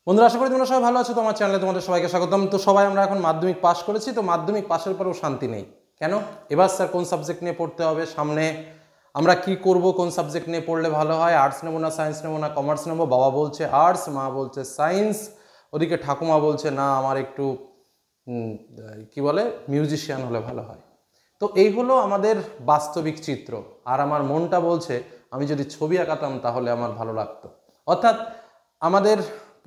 বন্ধুরা, আশা করি তোমরা সবাই ভালো আছো। তোমার চ্যানেলে তোমাদের সবাইকে স্বাগতম। তো সবাই আমরা এখন মাধ্যমিক পাস করেছি, তো মাধ্যমিক পাশের পরেও শান্তি নেই কেন? এবার স্যার কোন সাবজেক্ট নিয়ে পড়তে হবে, সামনে আমরা কি করব, কোন সাবজেক্ট নিয়ে পড়লে ভালো হয়, আর্টস নেবো না সায়েন্স নেবো না কমার্স নেবো। বাবা বলছে আর্টস, মা বলছে সায়েন্স, ওদিকে ঠাকুমা বলছে না আমার একটু কি বলে মিউজিশিয়ান হলে ভালো হয়। তো এই হলো আমাদের বাস্তবিক চিত্র। আর আমার মনটা বলছে আমি যদি ছবি আঁকাতাম তাহলে আমার ভালো লাগতো। অর্থাৎ আমাদের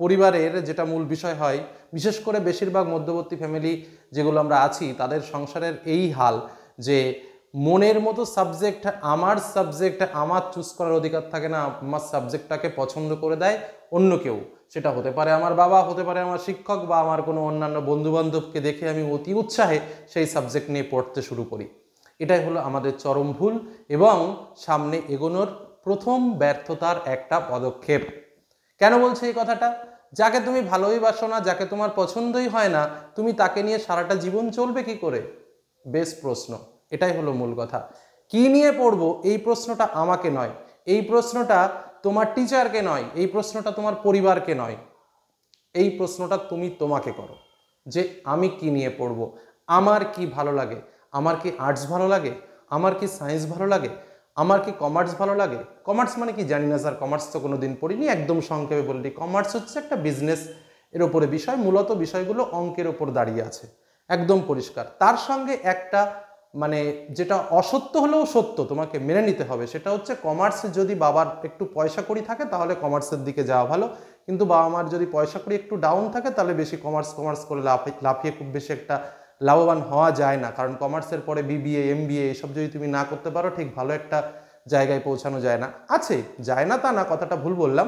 পরিবারের যেটা মূল বিষয় হয়, বিশেষ করে বেশিরভাগ মধ্যবর্তী ফ্যামিলি যেগুলো আমরা আছি, তাদের সংসারের এই হাল যে মনের মতো সাবজেক্ট আমার চুজ করার অধিকার থাকে না। আমার সাবজেক্টটাকে পছন্দ করে দেয় অন্য কেউ। সেটা হতে পারে আমার বাবা, হতে পারে আমার শিক্ষক, বা আমার কোনো অন্যান্য বন্ধুবান্ধবকে দেখে আমি অতি উৎসাহে সেই সাবজেক্ট নিয়ে পড়তে শুরু করি। এটাই হলো আমাদের চরম ভুল এবং সামনে এগোনোর প্রথম ব্যর্থতার একটা পদক্ষেপ। কেন বলছে এই কথাটা? যাকে তুমি ভালোই বাসো না, যাকে তোমার পছন্দই হয় না, তুমি তাকে নিয়ে সারাটা জীবন চলবে কি করে? বেশ প্রশ্ন। এটাই হলো মূল কথা। কি নিয়ে পড়বো এই প্রশ্নটা আমাকে নয়, এই প্রশ্নটা তোমার টিচারকে নয়, এই প্রশ্নটা তোমার পরিবারকে নয়, এই প্রশ্নটা তুমি তোমাকে করো যে আমি কি নিয়ে পড়বো, আমার কি ভালো লাগে, আমার কি আর্টস ভালো লাগে, আমার কি সায়েন্স ভালো লাগে, আমার কি কমার্স ভালো লাগে। কমার্স মানে কি জানি না স্যার, কমার্স তো কোনো দিন পড়িনি। একদম সংক্ষেপে বলি, কমার্স হচ্ছে একটা বিজনেস এর ওপরে বিষয়, মূলত বিষয়গুলো অঙ্কের ওপর দাঁড়িয়ে আছে, একদম পরিষ্কার। তার সঙ্গে একটা মানে যেটা অসত্য হলেও সত্য তোমাকে মেনে নিতে হবে, সেটা হচ্ছে কমার্সে যদি বাবার একটু পয়সা কড়ি থাকে তাহলে কমার্সের দিকে যাওয়া ভালো, কিন্তু বাবা মার যদি পয়সা কড়ি একটু ডাউন থাকে তাহলে বেশি কমার্স করে লাফিয়ে খুব বেশি একটা লাভবান হওয়া যায় না। কারণ কমার্সের পরে বিবিএ এমবিএ এসব যদি তুমি না করতে পারো, ঠিক ভালো একটা জায়গায় পৌঁছানো যায় না। আছে, যায় না তা না, কথাটা ভুল বললাম,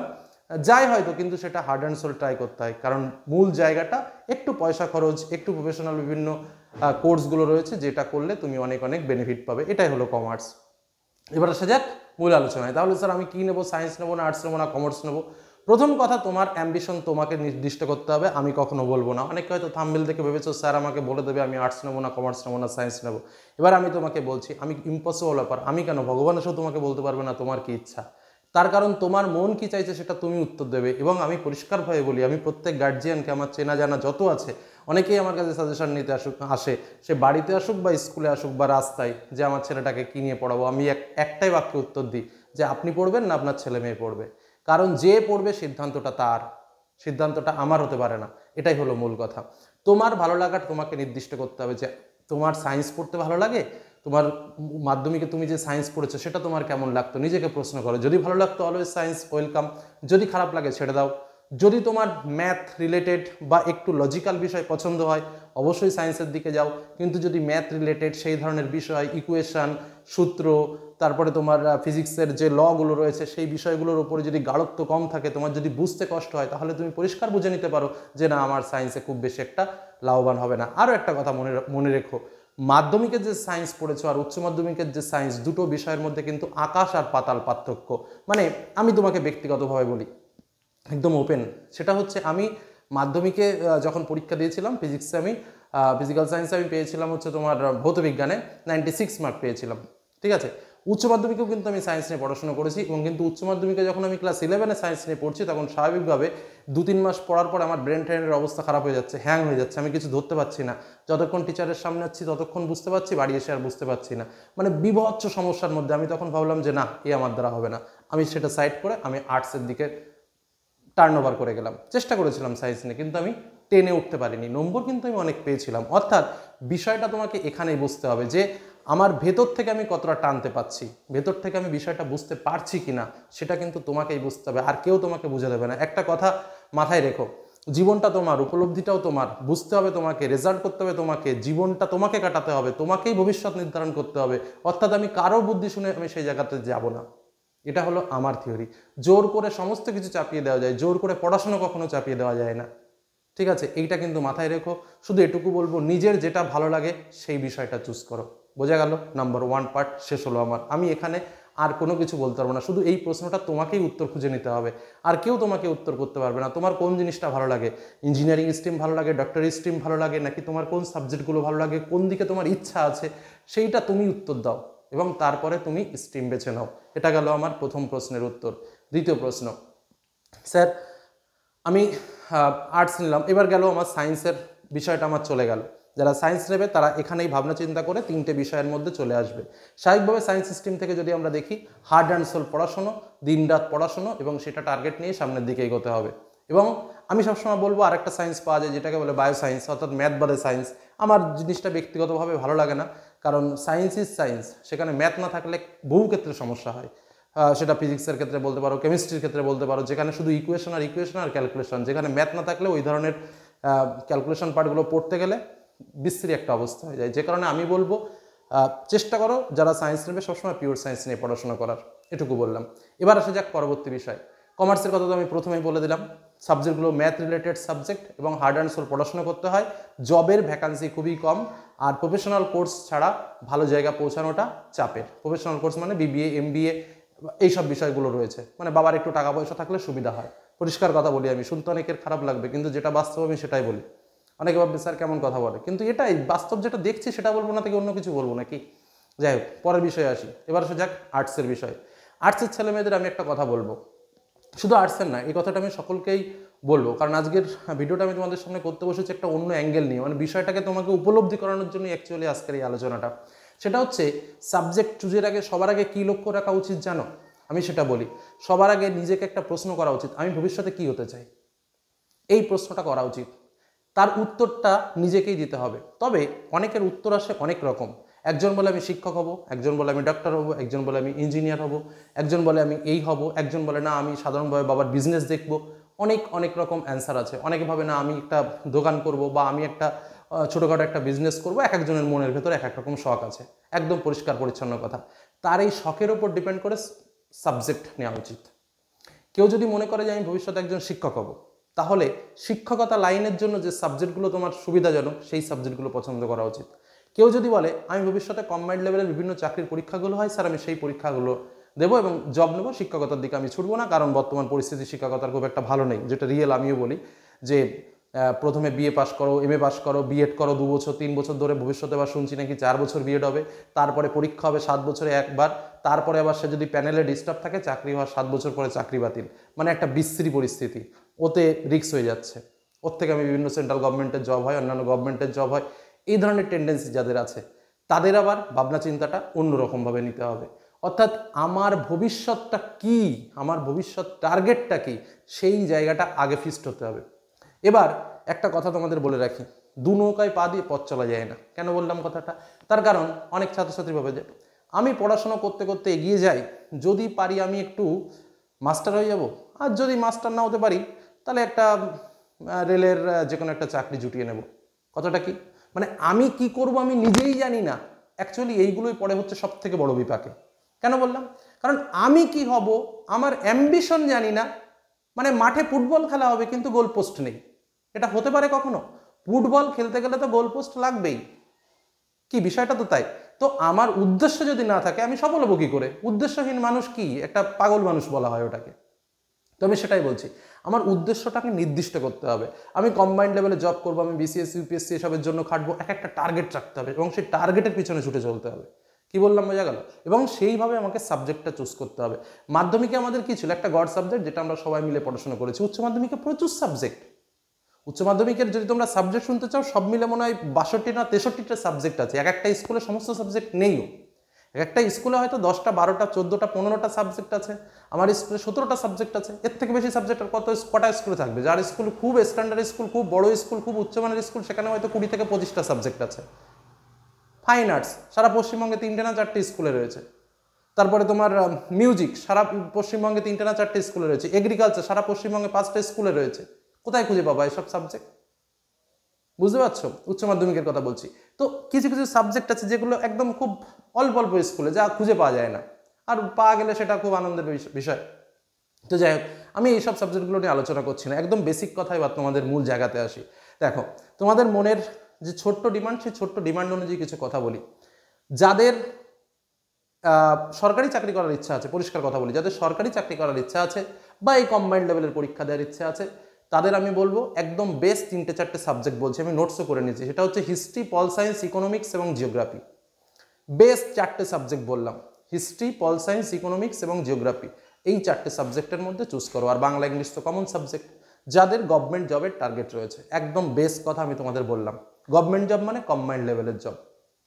যায় হয়তো, কিন্তু সেটা হার্ড অ্যান্ড সোল ট্রাই করতে হয়। কারণ মূল জায়গাটা একটু পয়সা খরচ, একটু প্রফেশনাল বিভিন্ন কোর্সগুলো রয়েছে, যেটা করলে তুমি অনেক অনেক বেনিফিট পাবে। এটাই হলো কমার্স। এবার আসা যাক মূল আলোচনায়। তাহলে স্যার আমি কি নেবো, সায়েন্স নেবো না আর্টস নেবো না কমার্স নেবো? প্রথম কথা, তোমার অ্যাম্বিশন তোমাকে নির্দিষ্ট করতে হবে, আমি কখনো বলবো না। অনেকে হয়তো থাম্বনেল দেখে ভেবেছো স্যার আমাকে বলে দেবে আমি আর্টস নেবো না কমার্স নেবো না সায়েন্স নেবো। এবার আমি তোমাকে বলছি, আমি ইম্পসিবল ব্যাপার, আমি কেন, ভগবান এসেও তোমাকে বলতে পারবে না তোমার কি ইচ্ছা। তার কারণ তোমার মন কি চাইছে সেটা তুমি উত্তর দেবে। এবং আমি পরিষ্কারভাবে বলি, আমি প্রত্যেক গার্জিয়ানকে, আমার চেনা জানা যত আছে, অনেকেই আমার কাছে সাজেশন নিতে আসে, সে বাড়িতে আসুক বা স্কুলে আসুক বা রাস্তায়, যে আমার ছেলেটাকে কী নিয়ে পড়াবো। আমি একটাই বাক্যে উত্তর দিই যে আপনি পড়বেন না আপনার ছেলে মেয়ে পড়বে। কারণ যে পড়বে সিদ্ধান্তটা তার, সিদ্ধান্তটা আমার হতে পারে না। এটাই হলো মূল কথা। তোমার ভালো লাগাটা তোমাকে নির্দিষ্ট করতে হবে যে তোমার সায়েন্স পড়তে ভালো লাগে, তোমার মাধ্যমিকে তুমি যে সায়েন্স পড়েছো সেটা তোমার কেমন লাগতো, নিজেকে প্রশ্ন করো। যদি ভালো লাগতো অলওয়েজ সায়েন্স ওয়েলকাম, যদি খারাপ লাগে ছেড়ে দাও। যদি তোমার ম্যাথ রিলেটেড বা একটু লজিক্যাল বিষয় পছন্দ হয় অবশ্যই সায়েন্সের দিকে যাও। কিন্তু যদি ম্যাথ রিলেটেড সেই ধরনের বিষয়, ইকুয়েশন, সূত্র, তারপরে তোমার ফিজিক্সের যে লগুলো রয়েছে সেই বিষয়গুলোর উপরে যদি গাঢ়ত্ব কম থাকে, তোমার যদি বুঝতে কষ্ট হয়, তাহলে তুমি পরিষ্কার বুঝে নিতে পারো যে না, আমার সায়েন্সে খুব বেশি একটা লাভবান হবে না। আরও একটা কথা মনে রেখো, মাধ্যমিকের যে সায়েন্স পড়েছো আর উচ্চ মাধ্যমিকের যে সায়েন্স, দুটো বিষয়ের মধ্যে কিন্তু আকাশ আর পাতাল পার্থক্য। মানে আমি তোমাকে ব্যক্তিগতভাবে বলি, একদম ওপেন, সেটা হচ্ছে আমি মাধ্যমিকে যখন পরীক্ষা দিয়েছিলাম ফিজিক্সে, আমি ফিজিক্যাল সায়েন্সে আমি পেয়েছিলাম হচ্ছে তোমার ভৌতবিজ্ঞানে 96 মার্ক পেয়েছিলাম, ঠিক আছে। উচ্চ মাধ্যমিকেও কিন্তু আমি সায়েন্স নিয়ে পড়াশোনা করেছি, এবং কিন্তু উচ্চ মাধ্যমিকে যখন আমি ক্লাস 11-এ সায়েন্স নিয়ে পড়ছি, তখন স্বাভাবিকভাবে 2-3 মাস পড়ার পর আমার ট্রেনের অবস্থা খারাপ হয়ে যাচ্ছে, হ্যাং হয়ে যাচ্ছে, আমি কিছু ধরতে পারছি না। যতক্ষণ টিচারের সামনে আছি ততক্ষণ বুঝতে পারছি, বাড়ি এসে আর বুঝতে পারছি না। মানে বিভৎস সমস্যার মধ্যে। আমি তখন ভাবলাম যে না, এ আমার দ্বারা হবে না। আমি সেটা সাইড করে আমি আর্টসের দিকে টার্ন ওভার করে গেলাম। চেষ্টা করেছিলাম সায়েন্স নিয়ে, কিন্তু আমি টেনে উঠতে পারিনি। নম্বর কিন্তু আমি অনেক পেয়েছিলাম। অর্থাৎ বিষয়টা তোমাকে এখানেই বুঝতে হবে যে আমার ভেতর থেকে আমি কতটা টানতে পারছি, ভেতর থেকে আমি বিষয়টা বুঝতে পারছি কিনা, সেটা কিন্তু তোমাকেই বুঝতে হবে, আর কেউ তোমাকে বুঝে দেবে না। একটা কথা মাথায় রেখো, জীবনটা তোমার, উপলব্ধিটাও তোমার, বুঝতে হবে তোমাকে, রেজাল্ট করতে হবে তোমাকে, জীবনটা তোমাকে কাটাতে হবে, তোমাকেই ভবিষ্যৎ নির্ধারণ করতে হবে। অর্থাৎ আমি কারো বুদ্ধি শুনে আমি সেই জায়গাতে যাব না। এটা হলো আমার থিওরি। জোর করে সমস্ত কিছু চাপিয়ে দেওয়া যায়, জোর করে পড়াশোনা কখনো চাপিয়ে দেওয়া যায় না, ঠিক আছে। এইটা কিন্তু মাথায় রেখো। শুধু এটুকু বলবো, নিজের যেটা ভালো লাগে সেই বিষয়টা চুজ করো। বোঝা গেল? নাম্বার 1 পার্ট শেষ হলো আমার। আমি এখানে আর কোনো কিছু বলতে পারবো না। শুধু এই প্রশ্নটা তোমাকেই উত্তর খুঁজে নিতে হবে, আর কেউ তোমাকে উত্তর করতে পারবে না। তোমার কোন জিনিসটা ভালো লাগে, ইঞ্জিনিয়ারিং স্ট্রিম ভালো লাগে, ডক্টরি স্ট্রিম ভালো লাগে, নাকি তোমার কোন সাবজেক্টগুলো ভালো লাগে, কোন দিকে তোমার ইচ্ছা আছে, সেইটা তুমি উত্তর দাও এবং তারপরে তুমি স্ট্রিম বেছে নাও। এটা গেল আমার প্রথম প্রশ্নের উত্তর। দ্বিতীয় প্রশ্ন, স্যার আমি আর্টস নিলাম, এবার গেল আমার সায়েন্সের বিষয়টা আমার চলে গেল। যারা সায়েন্স নেবে তারা এখানেই ভাবনা চিন্তা করে তিনটে বিষয়ের মধ্যে চলে আসবে। স্বাভাবিকভাবে সায়েন্স সিস্টেম থেকে যদি আমরা দেখি, হার্ড অ্যান্ড সোল পড়াশুনো, দিনরাত পড়াশুনো এবং সেটা টার্গেট নিয়ে সামনের দিকে এগোতে হবে। এবং আমি সবসময় বলবো আরেকটা সায়েন্স পাওয়া যায় যেটাকে বলে বায়ো সায়েন্স, অর্থাৎ ম্যাথ বাদে সায়েন্স। আমার জিনিসটা ব্যক্তিগতভাবে ভালো লাগে না, কারণ সায়েন্স ইজ সায়েন্স, সেখানে ম্যাথ না থাকলে বহু ক্ষেত্রে সমস্যা হয়। সেটা ফিজিক্সের ক্ষেত্রে বলতে পারো, কেমিস্ট্রির ক্ষেত্রে বলতে পারো, যেখানে শুধু ইকুয়েশন আর ক্যালকুলেশন, যেখানে ম্যাথ না থাকলে ওই ধরনের ক্যালকুলেশন পার্টগুলো পড়তে গেলে বিশ্রী একটা অবস্থা হয়ে যায়। যে কারণে আমি বলবো চেষ্টা করো যারা সায়েন্স নেবে সবসময় পিওর সায়েন্স নিয়ে পড়াশোনা করার, এটুকু বললাম। এবার আসা যাক পরবর্তী বিষয়। কমার্সের কথা তো আমি প্রথমেই বলে দিলাম, সাবজেক্টগুলো ম্যাথ রিলেটেড সাবজেক্ট এবং হার্ড অ্যান্ড সোল পড়াশোনা করতে হয়। জবের ভ্যাকান্সি খুবই কম, আর প্রফেশনাল কোর্স ছাড়া ভালো জায়গা পৌঁছানোটা চাপের। প্রফেশনাল কোর্স মানে বিবিএ, এমবিএ, এইসব বিষয়গুলো রয়েছে, মানে বাবার একটু টাকা পয়সা থাকলে সুবিধা হয়। পরিষ্কার কথা বলি, আমি শুনতে অনেকের খারাপ লাগবে, কিন্তু যেটা বাস্তব আমি সেটাই বলি। অনেকে ভাববে স্যার কেমন কথা বলে, কিন্তু এটাই বাস্তব, যেটা দেখছি সেটা বলবো না থেকে অন্য কিছু বলবো নাকি। যাই হোক, পরের বিষয়ে আসি। এবার আসা যাক আর্টসের বিষয়। আর্টসের ছেলে মেয়েদের আমি একটা কথা বলবো, শুধু আর্টসের না, এই কথাটা আমি সকলকেই বলবো, কারণ আজকের ভিডিওটা আমি তোমাদের সামনে করতে বসেছি একটা অন্য অ্যাঙ্গেল নিয়ে, মানে বিষয়টাকে তোমাকে উপলব্ধি করানোর জন্য অ্যাকচুয়ালি আজকের এই আলোচনাটা। সেটা হচ্ছে সাবজেক্ট চুজের আগে সবার আগে কী লক্ষ্য রাখা উচিত জানো? আমি সেটা বলি, সবার আগে নিজেকে একটা প্রশ্ন করা উচিত, আমি ভবিষ্যতে কী হতে চাই। এই প্রশ্নটা করা উচিত, তার উত্তরটা নিজেকেই দিতে হবে। তবে অনেকের উত্তর আসে অনেক রকম। একজন বলে আমি শিক্ষক হব, একজন বলে আমি ডাক্তার হব, একজন বলে আমি ইঞ্জিনিয়ার হব, একজন বলে আমি এই হব, একজন বলে না আমি সাধারণভাবে বাবার বিজনেস দেখব। অনেক অনেক রকম অ্যান্সার আছে। অনেকে ভাবে না আমি একটা দোকান করব বা আমি একটা ছোটোখাটো একটা বিজনেস করব। এক একজনের মনের ভেতরে এক এক রকম শখ আছে, একদম পরিষ্কার পরিচ্ছন্ন কথা। তার এই শখের ওপর ডিপেন্ড করে সাবজেক্ট নেওয়া উচিত। কেউ যদি মনে করে যে আমি ভবিষ্যতে একজন শিক্ষক হব, তাহলে শিক্ষকতা লাইনের জন্য যে সাবজেক্টগুলো তোমার সুবিধাজনক সেই সাবজেক্টগুলো পছন্দ করা উচিত। কেউ যদি বলে আমি ভবিষ্যতে কম্বাইন্ড লেভেলের বিভিন্ন চাকরির পরীক্ষাগুলো হয় স্যার, আমি সেই পরীক্ষাগুলো দেবো এবং জব নেবো, শিক্ষকতার দিকে আমি ছুটবো না, কারণ বর্তমান পরিস্থিতি শিক্ষকতার খুব একটা ভালো নেই। যেটা রিয়েল আমিও বলি যে প্রথমে বিএ পাস করো, এমএ পাস করো, বিএড করো 2 বছর 3 বছর ধরে, ভবিষ্যতে আবার শুনছি নাকি 4 বছর বিএড হবে, তারপরে পরীক্ষা হবে 7 বছরে একবার, তারপরে আবার সে যদি প্যানেলে ডিস্টার্ব থাকে চাকরি হওয়ার 7 বছর পরে চাকরি বাতিল, মানে একটা বিশ্রী পরিস্থিতি। ওতে রিস্ক হয়ে যাচ্ছে। ওর থেকে আমি বিভিন্ন সেন্ট্রাল গভর্নমেন্টের জব হয়, অন্যান্য গভর্নমেন্টের জব হয়, এই ধরনের টেন্ডেন্সি যাদের আছে তাদের আবার ভাবনা চিন্তাটা অন্যরকমভাবে নিতে হবে। অর্থাৎ আমার ভবিষ্যৎটা কি, আমার ভবিষ্যৎ টার্গেটটা কি, সেই জায়গাটা আগে ফিক্সড হতে হবে। এবার একটা কথা তোমাদের বলে রাখি, দু নৌকায় পা দিয়ে পথ চলা যায় না। কেন বললাম কথাটা? তার কারণ অনেক ছাত্রছাত্রী ভাবে যে আমি পড়াশোনা করতে করতে এগিয়ে যাই, যদি পারি আমি একটু মাস্টার হয়ে যাব, আর যদি মাস্টার না হতে পারি তাহলে একটা রেলের যে কোনো একটা চাকরি জুটিয়ে নেব। কথাটা কি? মানে আমি কি করব আমি নিজেই জানি না। অ্যাকচুয়ালি এইগুলোই পড়ে হচ্ছে সব থেকে বড় বিপাকে। কেন বললাম? কারণ আমি কি হব আমার অ্যাম্বিশন জানি না। মানে মাঠে ফুটবল খেলা হবে কিন্তু গোল পোস্ট নেই, এটা হতে পারে কখনো? ফুটবল খেলতে গেলে তো গোল পোস্ট লাগবেই, কি বিষয়টা তো তাই। তো আমার উদ্দেশ্য যদি না থাকে আমি সফল হবো কি করে? উদ্দেশ্যহীন মানুষ কি, একটা পাগল মানুষ বলা হয় ওটাকে। তো আমি সেটাই বলছি, আমার উদ্দেশ্যটাকে নির্দিষ্ট করতে হবে। আমি কম্বাইন্ড লেভেলে জব করবো, আমি বিসিএস ইউপিএসসি এসবের জন্য খাটবো, এক একটা টার্গেট রাখতে হবে এবং সেই টার্গেটের পিছনে ছুটে চলতে হবে। কি বললাম বোঝা গেল? এবং সেইভাবে আমাকে সাবজেক্টটা চুজ করতে হবে। মাধ্যমিকে আমাদের কি ছিল? একটা গড সাবজেক্ট যেটা আমরা সবাই মিলে পড়াশোনা করেছি। উচ্চ মাধ্যমিকে প্রচুর সাবজেক্ট। উচ্চ মাধ্যমিকের যদি তোমরা সাবজেক্ট শুনতে চাও, সব মিলে মনে হয় 62 না 63টা সাবজেক্ট আছে। এক একটা স্কুলে সমস্ত সাবজেক্ট নেইও। এক একটা স্কুলে হয়তো 10টা 12টা 14টা 15টা সাবজেক্ট আছে। আমার স্কুলে 17টা সাবজেক্ট আছে। এর থেকে বেশি সাবজেক্ট আর কটা স্কুলে থাকবে? যার স্কুল খুব স্ট্যান্ডার্ড স্কুল, খুব বড় স্কুল, খুব উচ্চমানের স্কুল, সেখানে হয়তো 20 থেকে 25টা সাবজেক্ট আছে। ফাইন আর্টস সারা পশ্চিমবঙ্গে 3টে না 4টে স্কুলে রয়েছে। তারপরে তোমার মিউজিক সারা পশ্চিমবঙ্গে 3টে না 4টে স্কুলে রয়েছে। এগ্রিকালচার সারা পশ্চিমবঙ্গে 5টা স্কুলে রয়েছে। কোথায় খুঁজে পাবা এসব সাবজেক্ট? বুঝতে পারছো? উচ্চ মাধ্যমিকের কথা বলছি। তো কিছু কিছু সাবজেক্ট আছে যেগুলো একদম খুব অল্প অল্প স্কুলে, যা খুঁজে পাওয়া যায় না, আর পাওয়া গেলে সেটা খুব আনন্দের বিষয়। তো যাই হোক, আমি এইসব সাবজেক্টগুলো নিয়ে আলোচনা করছি না, একদম বেসিক কথাই বা তোমাদের মূল জায়গাতে আসি। দেখো, তোমাদের মনের যে ছোট্ট ডিমান্ড, সেই ছোট্ট ডিমান্ড অনুযায়ী কিছু কথা বলি। যাদের সরকারি চাকরি করার ইচ্ছা আছে, পরিষ্কার কথা বলি, যাদের সরকারি চাকরি করার ইচ্ছা আছে বা এই কম্বাইন্ড লেভেলের পরীক্ষা দেওয়ার ইচ্ছা আছে, তাদের আমি বলবো একদম বেস্ট 3-4টে সাবজেক্ট বলছি, আমি নোটসও করে নিয়েছি। সেটা হচ্ছে হিস্ট্রি, পল সায়েন্স, ইকোনমিক্স এবং জিওগ্রাফি। বেস্ট 4টে সাবজেক্ট বললাম, হিস্ট্রি, পল সায়েন্স, ইকোনমিক্স এবং জিওগ্রাফি। এই 4টে সাবজেক্টের মধ্যে চুজ করো। আর বাংলা ইংলিশ তো কমন সাবজেক্ট। যাদের গভর্নমেন্ট জবের টার্গেট রয়েছে। একদম বেস্ট কথা আমি তোমাদের বললাম, গভর্নমেন্ট জব মানে কম্বাইন্ড লেভেলের জব।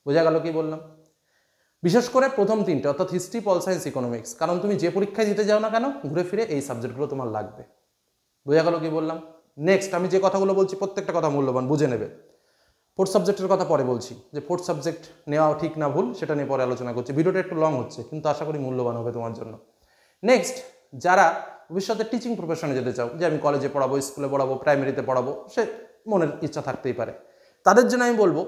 বোঝা গেল কি বললাম? বিশেষ করে প্রথম তিনটে অর্থাৎ হিস্ট্রি, পল সায়েন্স, ইকোনমিক্স, কারণ তুমি যে পরীক্ষায় দিতে যাও না কেন ঘুরে ফিরে এই সাবজেক্টগুলো তোমার লাগবে। বোঝা গেল কি বললাম? নেক্সট, আমি যে কথাগুলো বলছি প্রত্যেকটা কথা মূল্যবান, বুঝে নেবে। ফোর্থ সাবজেক্টের কথা পরে বলছি, যে ফোর্থ সাবজেক্ট নেওয়া ঠিক না ভুল সেটা নিয়ে পরে আলোচনা করছি। ভিডিওটা একটু লং হচ্ছে কিন্তু আশা করি মূল্যবান হবে তোমার জন্য। নেক্সট, যারা ভবিষ্যতে টিচিং প্রফেশনে যেতে চাও, যে আমি কলেজে পড়াবো, স্কুলে পড়াবো, প্রাইমারিতে পড়াবো, সে মনের ইচ্ছা থাকতেই পারে, তাদের জন্য আমি বলবো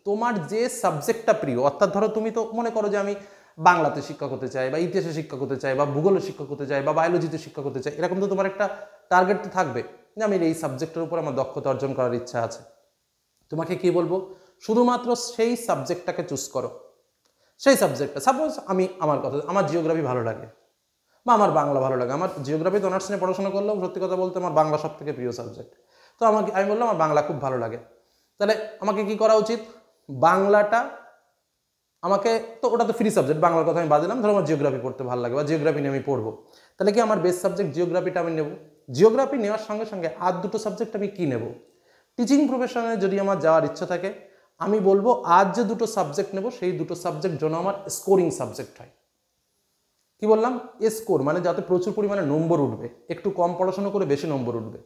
তোমার যে সাবজেক্টটা প্রিয়, অর্থাৎ ধরো তুমি তো মনে করো যে আমি বাংলাতে শিক্ষক হতে চাই, বা ইতিহাসে শিক্ষক হতে চাই, বা ভূগোলের শিক্ষক হতে চাই, বা বায়োলজিতে শিক্ষক হতে চাই, এরকম তো তোমার একটা টার্গেট তো থাকবে যে আমি এই সাবজেক্টের উপর আমার দক্ষতা অর্জন করার ইচ্ছা আছে। তোমাকে কি বলবো, শুধুমাত্র সেই সাবজেক্টটাকে চুজ করো। সেই সাবজেক্টটা, সাপোজ আমার কথা, আমার জিওগ্রাফি ভালো লাগে বা আমার বাংলা ভালো লাগে, আমার জিওগ্রাফিতে অনার্স নিয়ে পড়াশোনা করলেও সত্যি কথা বলতে আমার বাংলা সব থেকে প্রিয় সাবজেক্ট। তো আমি বললাম আমার বাংলা খুব ভালো লাগে, তাহলে আমাকে কি করা উচিত, বাংলাটা আমাকে, তো ওটা তো ফ্রি সাবজেক্ট, বাংলার কথা আমি বাদ দিলাম, ধরো আমার জিওগ্রাফি পড়তে ভালো লাগে বা জিওগ্রাফি নিয়ে আমি পড়বো, তাহলে কি আমার বেস্ট সাবজেক্ট জিওগ্রাফিটা আমি নেব। জিওগ্রাফি নেওয়ার সঙ্গে সঙ্গে আর দুটো সাবজেক্ট আমি কি নেব, টিচিং প্রফেশনে যদি আমার যাওয়ার ইচ্ছা থাকে আমি বলবো আজ যে দুটো সাবজেক্ট নেব সেই দুটো সাবজেক্ট যেন আমার স্কোরিং সাবজেক্ট হয়। কি বললাম, স্কোর মানে যাতে প্রচুর পরিমাণে নম্বর উঠবে, একটু কম পড়াশোনা করে বেশি নম্বর উঠবে,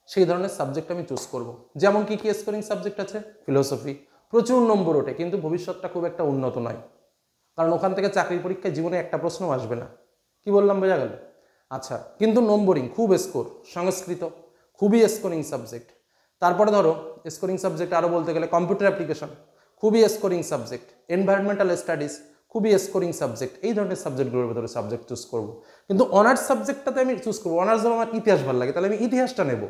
সেই ধরনের সাবজেক্ট আমি চুজ করব। যেমন কি কি স্কোরিং সাবজেক্ট আছে, ফিলোসফি, প্রচুর নম্বর ওঠে কিন্তু ভবিষ্যৎটা খুব একটা উন্নত নয়, কারণ ওখান থেকে চাকরির পরীক্ষায় জীবনে একটা প্রশ্নও আসবে না। কি বললাম, বোঝা গেল? আচ্ছা, কিন্তু নম্বরিং খুব স্কোর, সংস্কৃত খুবই স্কোরিং সাবজেক্ট। তারপরে ধরো স্কোরিং সাবজেক্ট আরও বলতে গেলে কম্পিউটার অ্যাপ্লিকেশন খুবই স্কোরিং সাবজেক্ট, এনভায়রনমেন্টাল স্টাডিজ খুবই স্কোরিং সাবজেক্ট। এই ধরনের সাবজেক্টগুলোর ভেতরে সাবজেক্ট চুজ করবো। কিন্তু অনার্স সাবজেক্টটাতে আমি চুজ করবো, অনার্স ধরো আমার ইতিহাস ভালো লাগে, তাহলে আমি ইতিহাসটা নেব।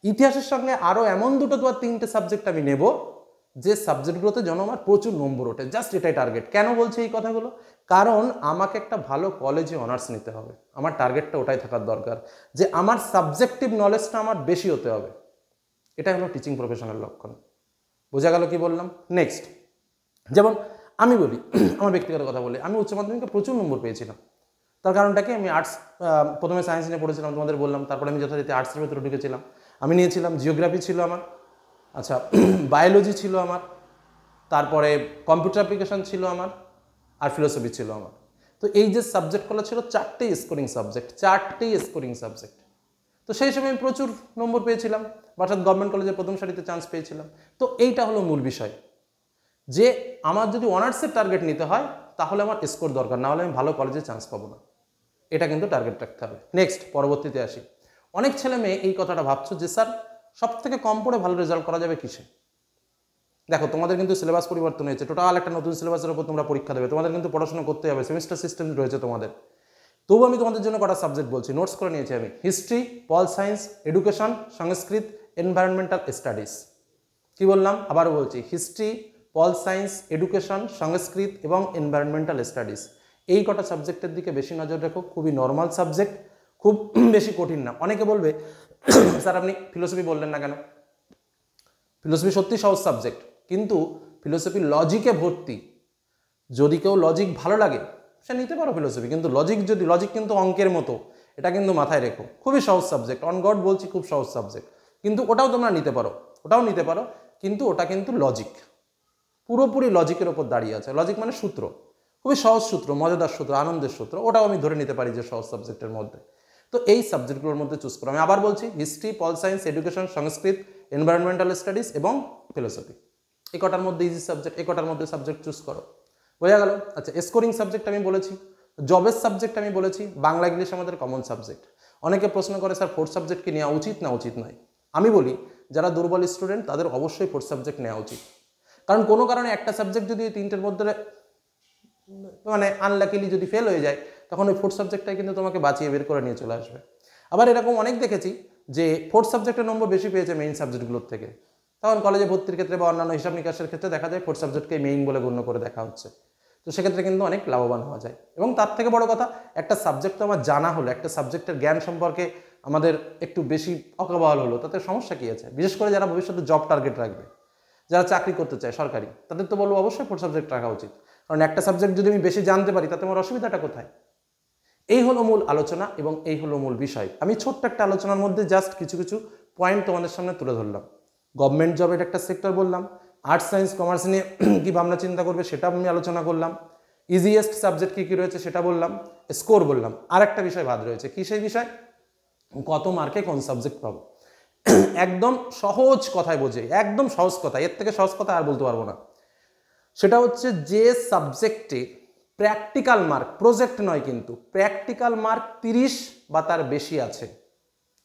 ইতিহাসের সঙ্গে আরও এমন দুটো বা তিনটে সাবজেক্ট আমি নেব যে সাবজেক্টগুলোতে যেন আমার প্রচুর নম্বর ওঠে। জাস্ট এটাই টার্গেট। কেন বলছি এই কথাগুলো, কারণ আমাকে একটা ভালো কলেজে অনার্স নিতে হবে, আমার টার্গেটটা ওটাই থাকার দরকার যে আমার সাবজেক্টিভ নলেজটা আমার বেশি হতে হবে। এটা হলো টিচিং প্রফেশনের লক্ষণ। বোঝা গেল কি বললাম? নেক্সট, যেমন আমি বলি আমার ব্যক্তিগত কথা বলি, আমি উচ্চ মাধ্যমিকে প্রচুর নম্বর পেয়েছিলাম। তার কারণটা কি, আমি আর্টস, প্রথমে সায়েন্স নিয়ে পড়েছিলাম তোমাদের বললাম, তারপরে আমি যথারীতি আর্টসের ভেতরে ঢুকেছিলাম। আমি নিয়েছিলাম জিওগ্রাফি ছিল আমার, আচ্ছা বায়োলজি ছিল আমার, তারপরে কম্পিউটার অ্যাপ্লিকেশন ছিল আমার, আর ফিলোসফি ছিল আমার। তো এই যে সাবজেক্টগুলো ছিল চারটেই স্কোরিং সাবজেক্ট। তো সেই সময় আমি প্রচুর নম্বর পেয়েছিলাম, অর্থাৎ গভর্নমেন্ট কলেজে প্রথম সারিতে চান্স পেয়েছিলাম। তো এইটা হলো মূল বিষয়, যে আমার যদি অনার্সের টার্গেট নিতে হয় তাহলে আমার স্কোর দরকার, না হলে আমি ভালো কলেজে চান্স পাবো না। এটা কিন্তু টার্গেট রাখতে হবে। নেক্সট, পরবর্তীতে আসি। অনেক ছেলে মেয়ে এই কথাটা ভাবছো যে স্যার সব থেকে কম পড়ে ভালো রেজাল্ট করা যাবে কিসে? দেখো, তোমাদের কিন্তু সিলেবাস পরিবর্তন হয়েছে, টোটাল একটা নতুন সিলেবাসের উপর তোমরা পরীক্ষা দেবে, তোমাদের কিন্তু পড়াশোনা করতে হবে, সেমিস্টার সিস্টেম রয়েছে তোমাদের। তবু আমি তোমাদের জন্য কটা সাবজেক্ট বলছি, নোটস করে নিয়েছি আমি, হিস্ট্রি, পল সায়েন্স, এডুকেশন, সংস্কৃত, এনভায়রনমেন্টাল স্টাডিজ। কি বললাম, আবারও বলছি, হিস্ট্রি, পল সায়েন্স, এডুকেশন, সংস্কৃত এবং এনভায়রনমেন্টাল স্টাডিজ। এই কটা সাবজেক্টের দিকে বেশি নজর রেখো, খুবই নর্মাল সাবজেক্ট, খুব বেশি কঠিন না। অনেকে বলবে স্যার আপনি ফিলোসফি বললেন না কেন? ফিলোসফি সত্যি সহজ সাবজেক্ট, কিন্তু ফিলোসফি লজিকে ভর্তি। যদি কেউ লজিক ভালো লাগে সে নিতে পারো ফিলোসফি, কিন্তু লজিক কিন্তু অঙ্কের মতো, এটা কিন্তু মাথায় রেখো। খুবই সহজ সাবজেক্ট, অন গড বলছি, খুব সহজ সাবজেক্ট, কিন্তু ওটাও তোমরা নিতে পারো, কিন্তু ওটা কিন্তু লজিক, পুরোপুরি লজিকের ওপর দাঁড়িয়ে আছে। লজিক মানে সূত্র, খুবই সহজ সূত্র, মজাদার সূত্র, আনন্দের সূত্র, ওটাও আমি ধরে নিতে পারি যে সহজ সাবজেক্টের মধ্যে। তো এই সাবজেক্টগুলোর মধ্যে চুজ করো। আমি আবার বলছি, হিস্ট্রি, পল সায়েন্স, এডুকেশন, সংস্কৃত, এনভায়রনমেন্টাল স্টাডিজ এবং ফিলোসফি। এই কটার মধ্যে ইজি সাবজেক্ট, এই কটার মধ্যে সাবজেক্ট চুজ করো। বোঝা গেল? আচ্ছা, স্কোরিং সাবজেক্ট আমি বলেছি, জবের সাবজেক্ট আমি বলেছি, বাংলা ইংলিশ আমাদের কমন সাবজেক্ট। অনেকে প্রশ্ন করে স্যার ফোর্থ সাবজেক্ট কি নেওয়া উচিত না উচিত নয়? আমি বলি যারা দুর্বল স্টুডেন্ট তাদের অবশ্যই ফোর্থ সাবজেক্ট নেওয়া উচিত, কারণ কোনো কারণে একটা সাবজেক্ট যদি তিনটের মধ্যে মানে আনলাকিলি যদি ফেল হয়ে যায়, তখন ওই ফোর্থ সাবজেক্টটাই কিন্তু তোমাকে বাঁচিয়ে বের করে নিয়ে চলে আসবে। আবার এরকম অনেক দেখেছি যে ফোর্থ সাবজেক্টের নম্বর বেশি পেয়েছে মেইন সাবজেক্টগুলোর থেকে, তখন কলেজে ভর্তির ক্ষেত্রে বা অন্যান্য হিসাব নিকাশের ক্ষেত্রে দেখা যায় ফোর্থ সাবজেক্টকে মেইন বলে গণ্য করে দেখা হচ্ছে। তো সেক্ষেত্রে কিন্তু অনেক লাভবান হওয়া যায়। এবং তার থেকে বড় কথা, একটা সাবজেক্ট তো আমার জানা হলো, একটা সাবজেক্টের জ্ঞান সম্পর্কে আমাদের একটু বেশি অকাবহাল হলো, তাতে সমস্যা কী আছে? বিশেষ করে যারা ভবিষ্যতে জব টার্গেট রাখবে, যারা চাকরি করতে চায় সরকারি, তাদের তো বলবো অবশ্যই ফোর্থ সাবজেক্ট রাখা উচিত, কারণ একটা সাবজেক্ট যদি আমি বেশি জানতে পারি তাতে আমার অসুবিধাটা কোথায়? এই হলো মূল আলোচনা এবং এই হলো মূল বিষয়। আমি ছোট্ট একটা আলোচনার মধ্যে জাস্ট কিছু কিছু পয়েন্ট তোমাদের সামনে তুলে ধরলাম। গভর্নমেন্ট জবের একটা সেক্টর বললাম, আর্টস সায়েন্স কমার্স নিয়ে কী ভাবনা চিন্তা করবে সেটা আমি আলোচনা করলাম, ইজিয়েস্ট সাবজেক্ট কী কী রয়েছে সেটা বললাম, স্কোর বললাম। আর একটা বিষয় বাদ রয়েছে, কী সেই বিষয়? কত মার্কে কোন সাবজেক্ট পাবো। একদম সহজ কথায় বোঝে, একদম সহজ কথা, এর থেকে সহজ কথা আর বলতে পারবো না। সেটা হচ্ছে যে সাবজেক্টে প্র্যাকটিক্যাল মার্ক, প্রজেক্ট নয় কিন্তু, প্র্যাকটিক্যাল মার্ক 30 বা তার বেশি আছে।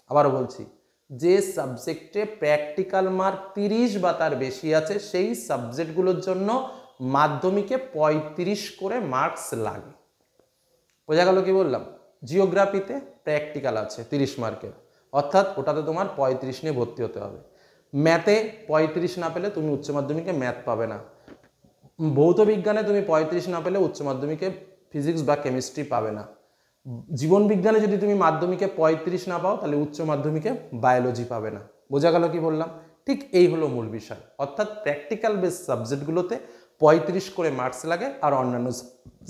আবারও বলছি, যে সাবজেক্টে প্র্যাকটিক্যাল মার্ক 30 বা তার বেশি আছে সেই সাবজেক্টগুলোর জন্য মাধ্যমিকে 35 করে মার্কস লাগে। বোঝা গেল কি বললাম? জিওগ্রাফিতে প্র্যাকটিক্যাল আছে 30 মার্কের, অর্থাৎ ওটাতে তোমার 35 নিয়ে ভর্তি হতে হবে। ম্যাথে 35 না পেলে তুমি উচ্চ মাধ্যমিকে ম্যাথ পাবে না। ভৌত বিজ্ঞানে তুমি 35 না পেলে উচ্চ মাধ্যমিকে ফিজিক্স বা কেমিস্ট্রি পাবে না। জীবন বিজ্ঞানে যদি তুমি মাধ্যমিকে 35 না পাও তাহলে উচ্চ মাধ্যমিকে বায়োলজি পাবে না। বোঝা গেল কি বললাম? ঠিক এই হলো মূল বিষয়। অর্থাৎ প্র্যাকটিক্যাল বেস সাবজেক্টগুলোতে 35 করে মার্কস লাগে, আর অন্যান্য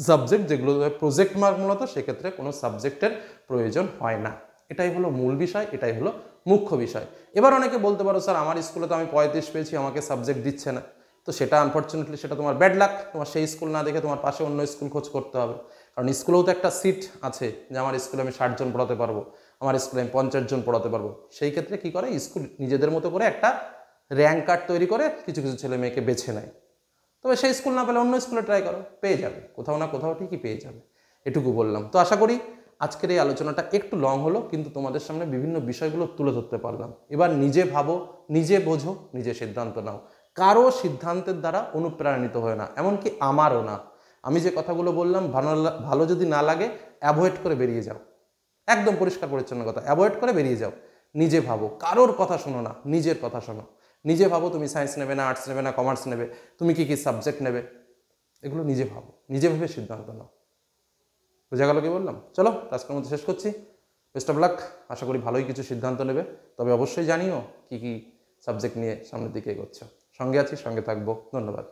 সাবজেক্ট যেগুলো প্রজেক্ট মার্ক মূলত, সেক্ষেত্রে কোনো সাবজেক্টের প্রয়োজন হয় না। এটাই হলো মূল বিষয়, এটাই হলো মুখ্য বিষয়। এবার অনেকে বলতে পারো, স্যার আমার স্কুলে তো আমি 35 পেয়েছি, আমাকে সাবজেক্ট দিচ্ছে না। তো সেটা আনফর্চুনেটলি সেটা তোমার ব্যাড লাক। তোমার সেই স্কুল না দেখে তোমার পাশে অন্য স্কুল খোঁজ করতে হবে, কারণ স্কুলেও তো একটা সিট আছে যে আমার স্কুলে আমি 60 জন পড়াতে পারবো, আমার স্কুলে আমি 50 জন পড়াতে পারবো। সেই ক্ষেত্রে কি করে, স্কুল নিজেদের মতো করে একটা র্যাঙ্ক কার্ড তৈরি করে কিছু কিছু ছেলে মেয়েকে বেছে নেয়। তবে সেই স্কুল না পেলে অন্য স্কুলে ট্রাই করো, পেয়ে যাবে, কোথাও না কোথাও ঠিকই পেয়ে যাবে। এটুকু বললাম। তো আশা করি আজকের এই আলোচনাটা একটু লং হলো, কিন্তু তোমাদের সামনে বিভিন্ন বিষয়গুলো তুলে ধরতে পারলাম। এবার নিজে ভাবো, নিজে বোঝো, নিজে সিদ্ধান্ত নাও। কারো সিদ্ধান্তের দ্বারা অনুপ্রাণিত হয় না, এমনকি আমারও না। আমি যে কথাগুলো বললাম ভালো যদি না লাগে অ্যাভয়েড করে বেরিয়ে যাও। একদম পরিষ্কার পরিচ্ছন্ন কথা, অ্যাভয়েড করে বেরিয়ে যাও। নিজে ভাবো, কারোর কথা শোনো না, নিজের কথা শোনো। নিজে ভাবো তুমি সায়েন্স নেবে না, আর্টস নেবে না, কমার্স নেবে, তুমি কি কি সাবজেক্ট নেবে, এগুলো নিজে ভাবো, নিজে ভেবে সিদ্ধান্ত নাও। বোঝা গেল কি বললাম? চলো আজকের মধ্যে শেষ করছি। Best of luck. আশা করি ভালোই কিছু সিদ্ধান্ত নেবে, তবে অবশ্যই জানিও কি কি সাবজেক্ট নিয়ে সামনের দিকে এগোচ্ছ। সঙ্গে আছি, সঙ্গে থাকবো। ধন্যবাদ।